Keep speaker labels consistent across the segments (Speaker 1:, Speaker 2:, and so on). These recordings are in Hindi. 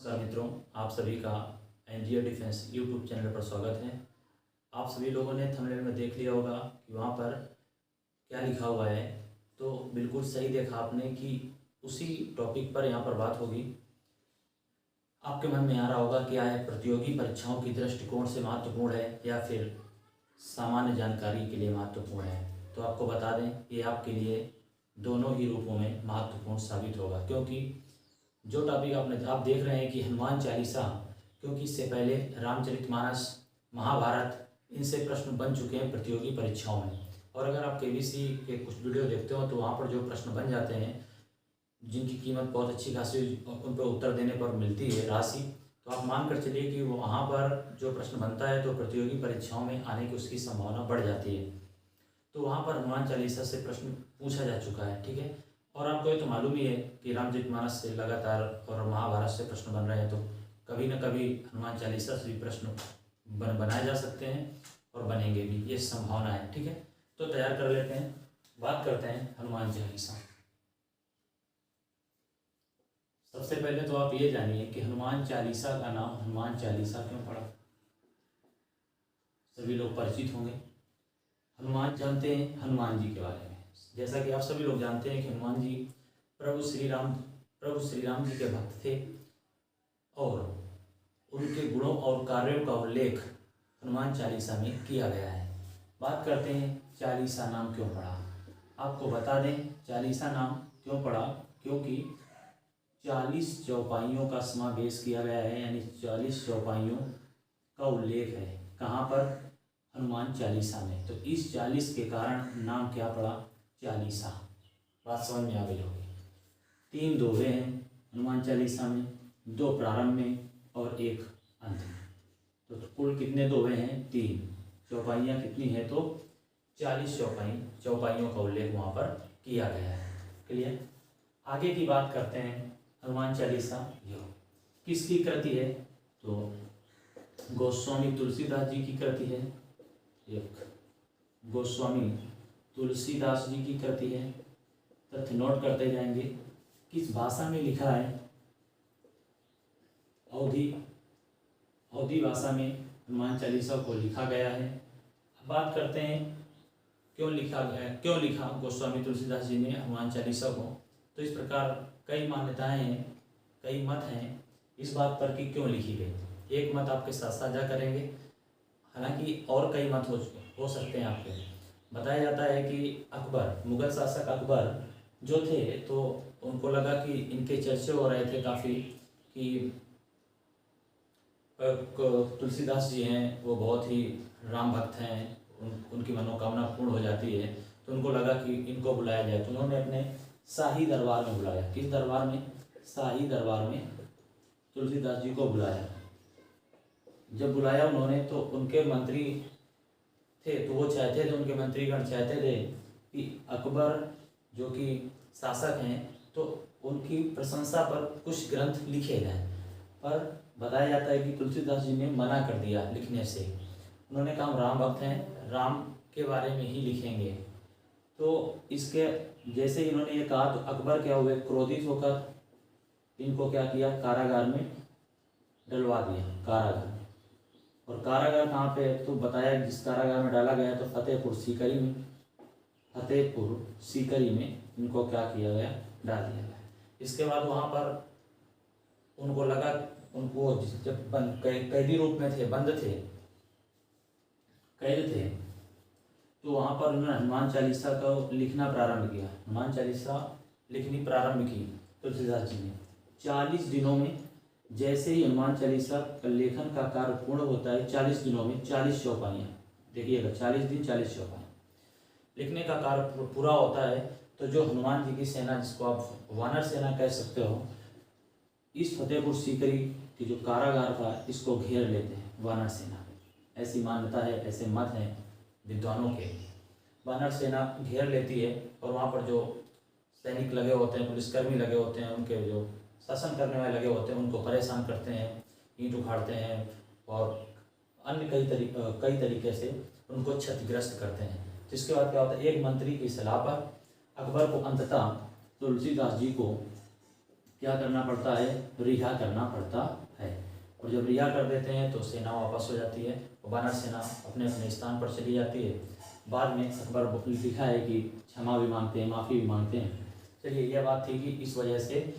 Speaker 1: नमस्कार मित्रों, आप सभी का एनडीए डिफेंस यूट्यूब चैनल पर स्वागत है। आप सभी लोगों ने थंबनेल में देख लिया होगा कि वहाँ पर क्या लिखा हुआ है। तो बिल्कुल सही देखा आपने कि उसी टॉपिक पर यहाँ पर बात होगी। आपके मन में आ रहा होगा कि यह प्रतियोगी परीक्षाओं की दृष्टिकोण से महत्वपूर्ण है या फिर सामान्य जानकारी के लिए महत्वपूर्ण है। तो आपको बता दें, ये आपके लिए दोनों ही रूपों में महत्वपूर्ण साबित होगा, क्योंकि जो टॉपिक आप देख रहे हैं कि हनुमान चालीसा, क्योंकि इससे पहले रामचरितमानस, महाभारत, इनसे प्रश्न बन चुके हैं प्रतियोगी परीक्षाओं में। और अगर आप केबीसी के कुछ वीडियो देखते हो तो वहाँ पर जो प्रश्न बन जाते हैं, जिनकी कीमत बहुत अच्छी खासी उन पर उत्तर देने पर मिलती है राशि, तो आप मान कर चलिए कि वहाँ पर जो प्रश्न बनता है तो प्रतियोगी परीक्षाओं में आने की उसकी संभावना बढ़ जाती है। तो वहाँ पर हनुमान चालीसा से प्रश्न पूछा जा चुका है, ठीक है। और आपको ये तो मालूम ही है कि रामचरितमानस से लगातार और महाभारत से प्रश्न बन रहे हैं, तो कभी न कभी हनुमान चालीसा से भी प्रश्न बनाए जा सकते हैं और बनेंगे भी, ये संभावना है, ठीक है। तो तैयार कर लेते हैं, बात करते हैं हनुमान चालीसा। सबसे पहले तो आप ये जानिए कि हनुमान चालीसा का नाम हनुमान चालीसा क्यों पड़ा। सभी लोग परिचित होंगे, हनुमान जानते हैं हनुमान जी के बारे में। जैसा कि आप सभी लोग जानते हैं कि हनुमान जी प्रभु श्री राम जी के भक्त थे और उनके गुणों और कार्यों का उल्लेख हनुमान चालीसा में किया गया है। बात करते हैं चालीसा नाम क्यों पड़ा। आपको बता दें चालीसा नाम क्यों पड़ा, क्योंकि 40 चौपाइयों का समावेश किया गया है, यानी 40 चौपाइयों का उल्लेख है। कहाँ पर? हनुमान चालीसा में। तो इस 40 के कारण नाम क्या पड़ा? चालीसा। बात समझ में आ गई होगी। 3 दोहे हैं हनुमान चालीसा में, 2 प्रारंभ में और 1 अंत में। तो कुल कितने दोहे हैं? 3। चौपाइयाँ कितनी है? तो 40 चौपाइयों का उल्लेख वहाँ पर किया गया है। क्लियर। आगे की बात करते हैं। हनुमान चालीसा किसकी कृति है? तो गोस्वामी तुलसीदास जी की कृति है। एक गोस्वामी तुलसीदास जी की कृति है। तथ्य नोट करते जाएंगे। किस भाषा में लिखा है? अवधी भाषा में हनुमान चालीसा को लिखा गया है। अब बात करते हैं क्यों लिखा गोस्वामी तुलसीदास जी ने हनुमान चालीसा को। तो इस प्रकार कई मान्यताएं हैं, कई मत हैं इस बात पर कि क्यों लिखी गई। एक मत आपके साथ साझा करेंगे, हालांकि और कई मत हो सकते हैं आपके। बताया जाता है कि अकबर, मुगल शासक अकबर जो थे, तो उनको लगा कि इनके चर्चे हो रहे थे काफ़ी कि तुलसीदास जी हैं वो बहुत ही राम भक्त हैं, उनकी मनोकामना पूर्ण हो जाती है। तो उनको लगा कि इनको बुलाया जाए। तो उन्होंने अपने शाही दरबार में बुलाया। किस दरबार में? शाही दरबार में तुलसीदास जी को बुलाया। जब बुलाया उन्होंने, तो उनके मंत्री थे, तो वो चाहते थे, उनके मंत्रीगण चाहते थे कि अकबर जो कि शासक हैं, तो उनकी प्रशंसा पर कुछ ग्रंथ लिखे जाएं। पर बताया जाता है कि तुलसीदास जी ने मना कर दिया लिखने से। उन्होंने कहा हम राम भक्त हैं, राम के बारे में ही लिखेंगे। तो इसके जैसे ही इन्होंने ये कहा, तो अकबर क्या हुए? क्रोधित होकर इनको क्या किया? कारागार में डलवा दिया, कारागार में। और कारागार कहाँ पे? तो बताया जिस कारागार में डाला गया तो फतेहपुर सीकरी में इनको क्या किया गया? डाल दिया गया। इसके बाद वहाँ पर उनको लगा, उनको जब कैदी रूप में थे, बंद थे, कैद थे, तो वहाँ पर उन्होंने हनुमान चालीसा का लिखना प्रारंभ किया। हनुमान चालीसा लिखनी प्रारंभ की तुलसीदास जी ने। 40 दिनों में, जैसे ही हनुमान चालीसा का लेखन का कार्य पूर्ण होता है, 40 दिनों में 40 चौपाइयाँ, देखिएगा 40 दिन 40 चौपाइयाँ लिखने का कार्य पूरा होता है। तो जो हनुमान जी की सेना, जिसको आप वानर सेना कह सकते हो, इस फतेहपुर सीकरी की जो कारागार था, इसको घेर लेते हैं वानर सेना। ऐसी मान्यता है, ऐसे मत हैं विद्वानों के। वानर सेना घेर लेती है और वहाँ पर जो सैनिक लगे होते हैं, पुलिसकर्मी लगे होते हैं, उनके जो शासन करने वाले लगे होते हैं, उनको परेशान करते हैं, ईंट उखाड़ते हैं और अन्य कई तरीके से उनको क्षतिग्रस्त करते हैं। जिसके बाद क्या होता है? एक मंत्री की सलाह पर अकबर को अंततः तुलसीदास जी को क्या करना पड़ता है, रिहा करना पड़ता है। और जब रिहा कर देते हैं तो सेना वापस हो जाती है और वानर सेना अपने अपने स्थान पर चली जाती है। बाद में अकबर लिखा है कि क्षमा भी मांगते हैं, माफ़ी भी मांगते हैं। चलिए, यह बात थी कि इस वजह से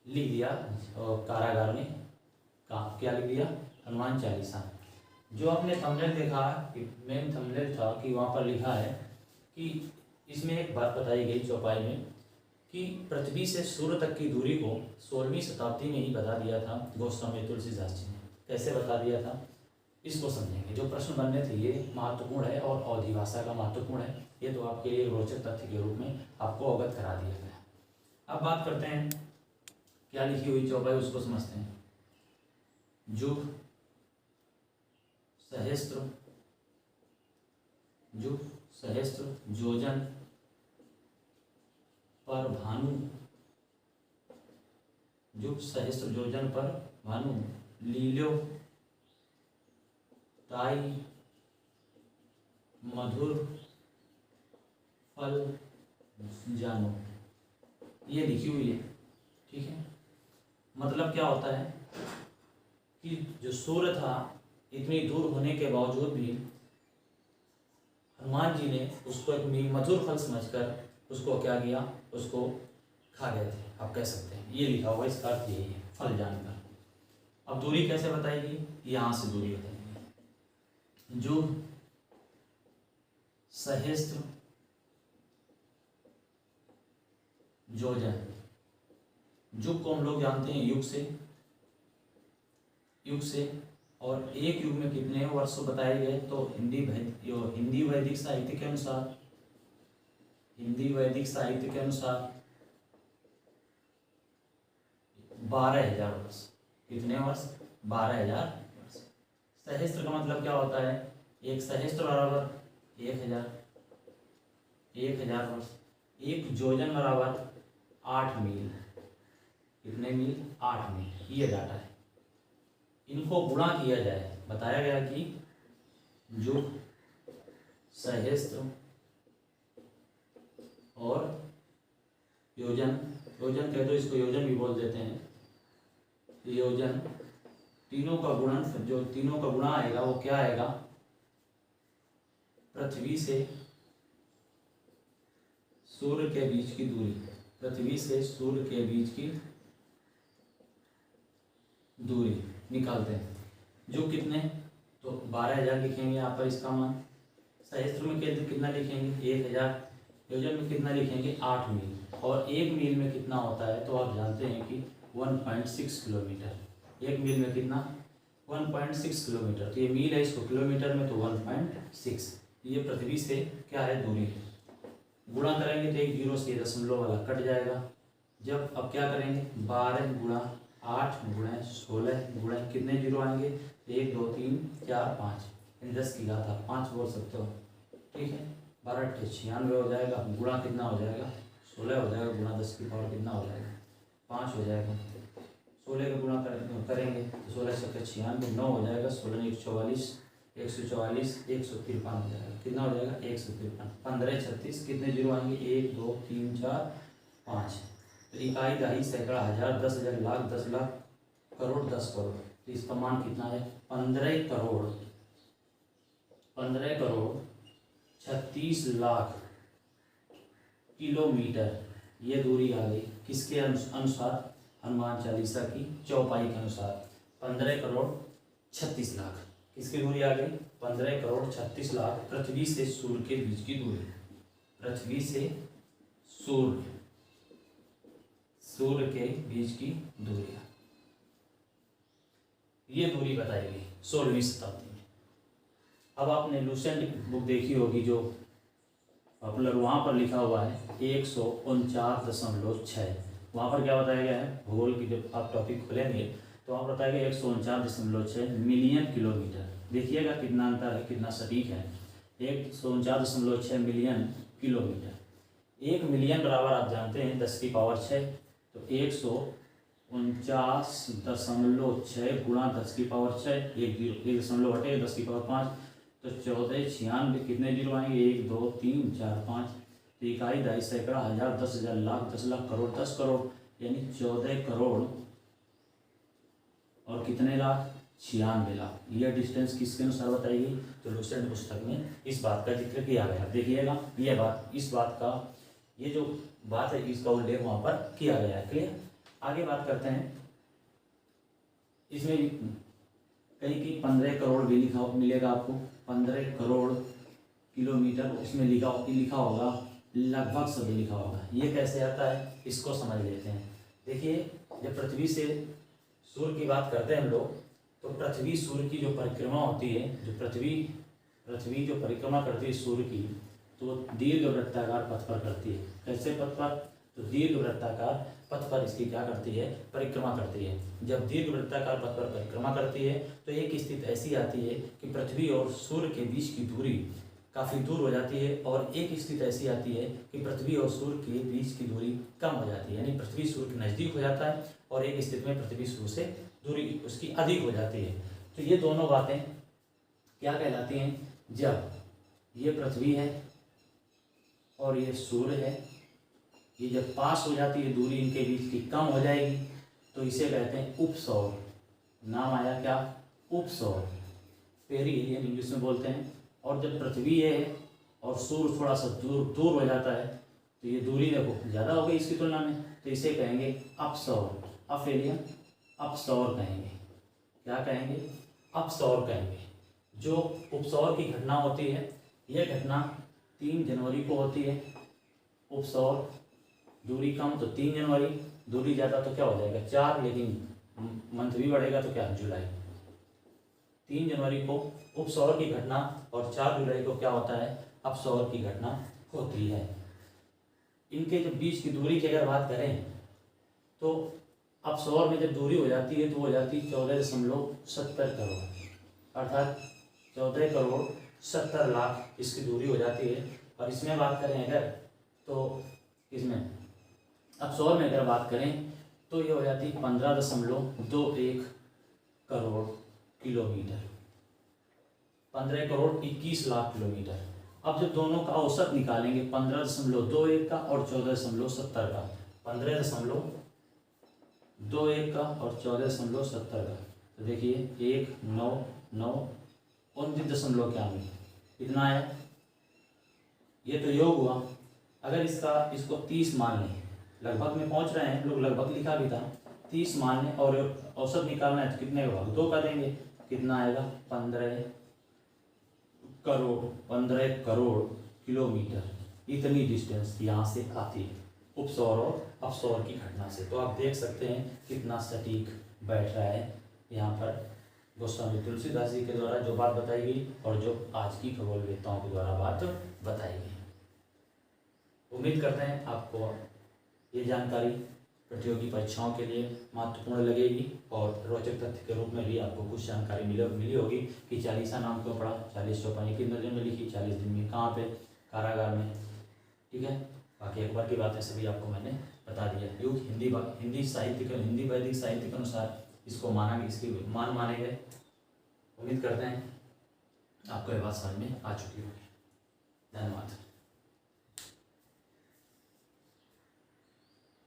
Speaker 1: लिख दिया और कारागार में क्या लिख दिया, हनुमान चालीसा। जो आपने थंबनेल देखा कि मेन थंबनेल था कि वहाँ पर लिखा है कि इसमें एक बात बताई गई चौपाई में कि पृथ्वी से सूर्य तक की दूरी को 16वीं शताब्दी में ही बता दिया था गोस्वामी तुलसीदास जी ने। कैसे बता दिया था, इसको समझेंगे। जो प्रश्न बनने थे ये महत्वपूर्ण है और अवधी भाषा का महत्वपूर्ण है। ये तो आपके लिए रोचक तथ्य के रूप में आपको अवगत करा दिया गया। अब बात करते हैं क्या लिखी हुई चौपाई, उसको समझते हैं। जुग सहस्त्र योजन पर भानु, जुग सहस्त्र योजन पर भानु, लील्यो ताई मधुर फल जानो, ये लिखी हुई है। ठीक है, मतलब क्या होता है कि जो सूर्य था इतनी दूर होने के बावजूद भी हनुमान जी ने उसको एक मधुर फल समझकर उसको क्या किया, उसको खा गए थे, आप कह सकते हैं। ये लिखा हुआ, इसका अर्थ यही है, फल जानकर। अब दूरी कैसे बताएगी, यहाँ से दूरी बताएगी। जो सहस्त्र योजन, युग को हम लोग जानते हैं युग से, और एक युग में कितने वर्ष बताए गए, तो हिंदी वैदिक साहित्य के अनुसार 12,000 वर्ष। कितने वर्ष, 12,000 वर्ष। सहस्त्र का मतलब क्या होता है, एक सहस्त्र बराबर 1,000 वर्ष। एक योजन बराबर 8 मील। कितने मील, 8 मील। ये डाटा है। इनको गुणा किया जाए, बताया गया कि युग सहस्त्र और योजन कह दो, इसको योजन भी बोल देते हैं। योजन, तीनों का गुणन, जो तीनों का गुणा आएगा वो क्या आएगा, पृथ्वी से सूर्य के बीच की दूरी, पृथ्वी से सूर्य के बीच की दूरी निकालते हैं। जो कितने, तो 12,000 लिखेंगे यहाँ पर इसका मान। सहस्त्र में कितना लिखेंगे, 1,000। योजन में कितना लिखेंगे, 8 मील। और 1 मील में कितना होता है, तो आप जानते हैं कि 1.6 किलोमीटर। 1 मील में कितना, 1.6 किलोमीटर। तो ये मील है, इसको किलोमीटर में तो 1.6। ये पृथ्वी से क्या है, दूरी है। गुणा करेंगे तो एक जीरो से दशमलव वाला कट जाएगा। जब अब क्या करेंगे, 12 गुणा 8 गुणा 16 गुणा, कितने जीरो आएंगे, 1 2 3 4 5, 10 की घात 5 बोल सकते हो। ठीक है, 12 × 96 हो जाएगा। गुणा कितना हो जाएगा, 16 हो जाएगा। गुणा 10 की पावर कितना हो जाएगा, 5 हो जाएगा। 16 का गुणा करेंगे तो 16 से 96, 9 हो जाएगा। 16 1 44, 144, 153 हो जाएगा। कितना हो जाएगा, 153। 15 36, कितने जीरो आएंगे, 1 2 3 4 5। तो इकाई, दहाई, सैकड़ा, हजार, 10,000, लाख, 10 लाख, करोड़, 10 करोड़। तो इसका मान कितना है, 15 करोड़ 36 लाख किलोमीटर। ये दूरी आ गई किसके अनुसार, हनुमान चालीसा की चौपाई के अनुसार। 15 करोड़ 36 लाख किसकी दूरी आ गई, 15 करोड़ 36 लाख पृथ्वी से सूर्य के बीच की दूरी। पृथ्वी से सूर्य के बीच की दूरी, ये दूरी बताई गई 16वीं शताब्दी में। अब आपने लूसेंट बुक देखी होगी जो पॉपुलर, वहाँ पर लिखा हुआ है 149.6। वहाँ पर क्या बताया गया है, भूगोल की जब आप टॉपिक खोलेंगे तो वहाँ पर बताया गया 149.6 मिलियन किलोमीटर। देखिएगा कितना अंतर है, कितना सटीक है। 149.6 मिलियन किलोमीटर। 1 मिलियन बराबर आप जानते हैं 10 की पावर 6, तो 149.6 गुणा 10 की पावर 6, 1 दशमलव हटे 10 की पावर 5, तो 14 96, कितने जीरो आएंगे, 1 2 3 4 5। तो इकाई, दहाई, सैकड़ा, हजार, 10,000, लाख, 10 लाख, करोड़, 10 करोड़। यानी 14 करोड़ और कितने लाख, 96 लाख। यह डिस्टेंस किसके अनुसार बताएगी, तो लुसेंट पुस्तक में इस बात का जिक्र किया गया। देखिएगा यह बात, इस बात का, ये जो बात है इसका उल्लेख वहाँ पर किया गया है। क्लियर। आगे बात करते हैं, इसमें कहीं की 15 करोड़ भी लिखा मिलेगा आपको, 15 करोड़ किलोमीटर इसमें लिखा होगा, लगभग सभी लिखा होगा। ये कैसे आता है, इसको समझ लेते हैं। देखिए, जब पृथ्वी से सूर्य की बात करते हैं हम लोग, तो पृथ्वी सूर्य की जो परिक्रमा होती है, जो पृथ्वी जो परिक्रमा करती है सूर्य की, तो दीर्घ वृत्ताकार पथ पर करती है। कैसे पथ पर, तो दीर्घ वृत्ताकार पथ पर इसकी क्या करती है, परिक्रमा करती है। जब दीर्घ वृत्ताकार पथ पर परिक्रमा करती है तो एक स्थिति ऐसी आती है कि पृथ्वी और सूर्य के बीच की दूरी काफ़ी दूर हो जाती है, और एक स्थिति ऐसी आती है कि पृथ्वी और सूर्य के बीच की दूरी कम हो जाती है, यानी पृथ्वी सूर्य के नज़दीक हो जाता है, और एक स्थिति में पृथ्वी सूर्य से दूरी उसकी अधिक हो जाती है। तो ये दोनों बातें क्या कहलाती हैं, जब ये पृथ्वी है और ये सूर्य है, ये जब पास हो जाती है, दूरी इनके बीच की कम हो जाएगी, तो इसे कहते हैं उपसौर। नाम आया क्या, उपसौर, पेरिहेलियन इंग्लिश में बोलते हैं। और जब पृथ्वी है और सूर्य थोड़ा सा दूर हो जाता है, तो ये दूरी देखो ज़्यादा हो गई इसकी तुलना में, तो इसे कहेंगे अपसौर, अफेलियन अपसौर कहेंगे। क्या कहेंगे, अपसौर कहेंगे। जो उपसौर की घटना होती है, यह घटना 3 जनवरी को होती है। उपसौर, दूरी कम तो 3 जनवरी, दूरी ज़्यादा तो क्या हो जाएगा 4, लेकिन मंथ भी बढ़ेगा तो क्या, जुलाई। 3 जनवरी को उपसौर की घटना और 4 जुलाई को क्या होता है, अपसौर की घटना होती है। इनके जब बीच की दूरी की अगर बात करें, तो अपसौर में जब दूरी हो जाती है तो हो जाती है 14.70 करोड़, अर्थात 14 करोड़ 70 लाख इसकी दूरी हो जाती है। और इसमें बात करें अगर, तो इसमें अपसौर में अगर बात करें तो ये हो जाती है 15.21 करोड़ किलोमीटर, 15 करोड़ 21 लाख किलोमीटर। अब जब दोनों का औसत निकालेंगे, 15.21 का और 14.70 का, 15.21 का और 14.70 का, तो देखिए 1 9 9 29.91 कितना है, ये तो योग हुआ। अगर इसको 30 मान लें, लगभग में पहुंच रहे हैं लोग, लगभग लिखा भी था, 30 मान लें और औसत निकालना है तो कितने का भाग 2 का देंगे, कितना आएगा 15 करोड़ किलोमीटर। इतनी डिस्टेंस यहाँ से आती है उपसौर और अपसौर की घटना से। तो आप देख सकते हैं कितना सटीक बैठ रहा है यहाँ पर गोस्वामी तुलसीदास जी के द्वारा जो बात बताई गई और जो आज की खगोलवेत्ताओं के द्वारा बात बताई गई। उम्मीद करते हैं आपको ये जानकारी प्रतियोगी परीक्षाओं के लिए महत्वपूर्ण लगेगी, और रोचक तथ्य के रूप में भी आपको कुछ जानकारी मिली होगी कि 40 नाम क्यों पड़ा, 40 चौपाई किस नजर में लिखी, 40 दिन में कहाँ पे, कारागार में। ठीक है, बाकी अखबार की बातें सभी आपको मैंने बता दिया। युग हिंदी साहित्य के, हिंदी वैदिक साहित्य के अनुसार इसको इसकी मान माने गए। उम्मीद करते हैं आपको ये बात समझ में आ चुकी होगी। धन्यवाद।